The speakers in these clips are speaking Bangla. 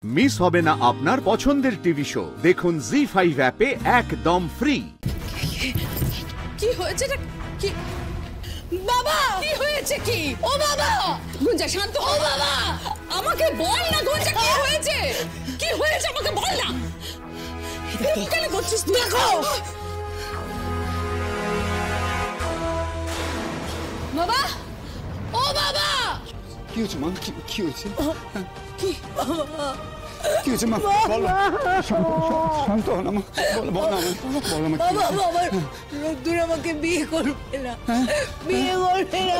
মিস হবে না আপনার পছন্দের টিভি শো। দেখুন জি5 অ্যাপে একদম ফ্রি। কি হয়েছে? কি বাবা, কি হয়েছে? কি ও বাবা, গুঞ্জা শান্ত ও বাবা, আমাকে বল না গুঞ্জা, কি হয়েছে? কি হয়েছে আমাকে বল না। কেন করছিস? দেখো বাবা, ও বাবা, কি হয়েছে মা? কি হয়েছে? কি কি হয়েছে মা? বলো, শান্ত হও না মা, বলো আমাকে। বাবা, আমার রোদ্দুর আমাকে বিয়ে করবে না, বিয়ে করবে না।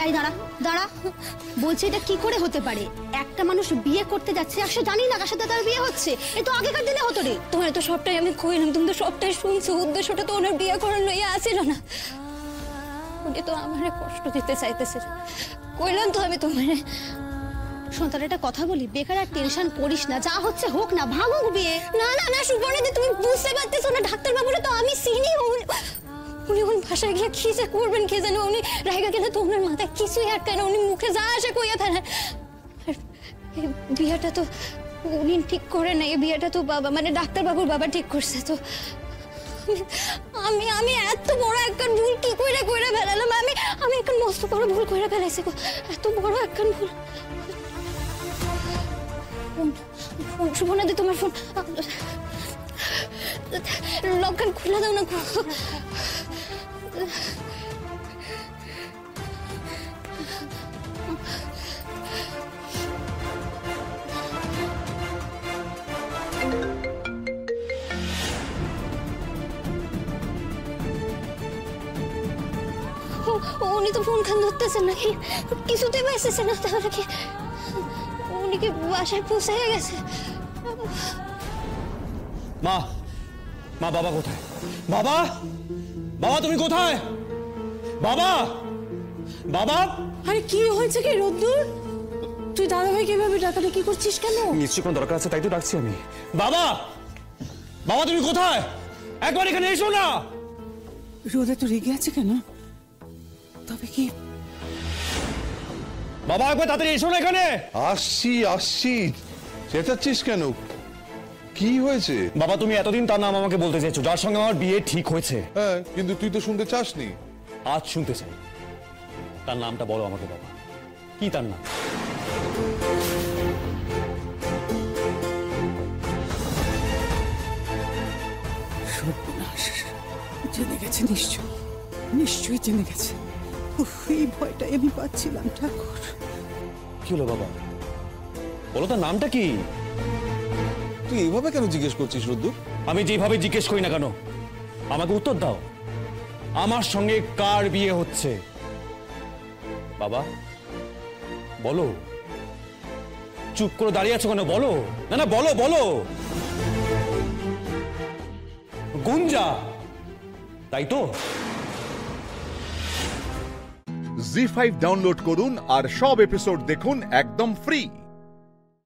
এই দাঁড়া দাঁড়া, বলছি এটা কি করে হতে পারে? একটা মানুষ বিয়ে করতে যাচ্ছে আর সে জানি না কার সাথে তার বিয়ে হচ্ছে। এ তো আগেকার দিনে হতো রে। তোমার তো সবটাই আমি কইলাম, তুমি তো সবটাই শুনছো। উদ্দেশ্যটা তো ওনার বিয়ে করানো ইয়ে আসিল না, উনি তো আমারে কষ্ট দিতে চাইতেছে। কইলাম তো আমি তোমারে। সন্তান একটা কথা বলি, বেকার আর টেনশন করিস না, যা হচ্ছে হোক না, ভাঙুক বিয়ে। না না না সুবর্ণাদি, তুমি বুঝতে পারতেছো না, ডাক্তার বাবুরে তো আমি চিনি। উনি ওন ভাষায় গিয়ে কি যে করবেন কে জানে। উনি রাইগা গেলে তো ওনার মাথায় কিছুই আটকায় না, উনি মুখে যা আসে কইয়া ফেলেন। এই বিয়েটা তো উনি ঠিক করে না, এই বিয়েটা তো বাবা মানে ডাক্তার বাবুর বাবা ঠিক করছে। তো আমি আমি এত বড় একটা ভুল কি কইরা ফেলালাম। আমি একটা মস্ত বড় ভুল কইরা ফেলাইছি, এত বড় একটা ভুল। ফোন সুবর্ণাদি, তোমার ফোন লকখান খুলে দাও না। উনি তো ফোন খান ধরতেছেন নাকি, কিছুতেই পাইতেছে না। তাহলে কি উনি কি বাসায় পৌঁছে গেছে? মা, মা, বাবা কোথায়? বাবা, বাবা তুমি কোথায়? বাবা, বাবা। আরে কি হয়েছে? কি রোদ্দুর, তুই দাদাভাইকে এভাবে ডাকাডাকি করছিস কেন? নিশ্চয়ই কোনো দরকার আছে, তাই তো ডাকছি আমি। বাবা, বাবা তুমি কোথায়? একবার এখানে এসো না। রোদে তো রেগে আছে কেন? তবে কি বাবা, একবার তাড়াতাড়ি এসো না এখানে। আসছি চেঁচাচ্ছিস কেন? কি হয়েছে? বাবা, তুমি এতদিন তার নাম আমাকে বলতে চাইছো, যার সঙ্গে আমার বিয়ে ঠিক হয়েছে। হ্যাঁ, কিন্তু তুই তো শুনতে চাসনি। আজ শুনতে চাই। তার নামটা বলো আমাকে বাবা, কি তার নাম? সর্বনাশ, জেনে গেছে নিশ্চয়ই জেনে গেছে। এই ভয়টাই আমি পাচ্ছিলাম। ঠাকুর, কি হলো বাবা, বলো তার নামটা কি? তুই এভাবে কেন জিজ্ঞেস করছিস রুদ্দু? আমি যেভাবে জিজ্ঞেস করি না কেন, আমাকে উত্তর দাও। আমার সঙ্গে কার বিয়ে হচ্ছে বাবা? বলো। চুপ করে দাঁড়িয়ে আছো কেন? বলো না। না বলো বলো। গুঞ্জা, তাই তো? জি5 ডাউনলোড করুন আর সব এপিসোড দেখুন একদম ফ্রি।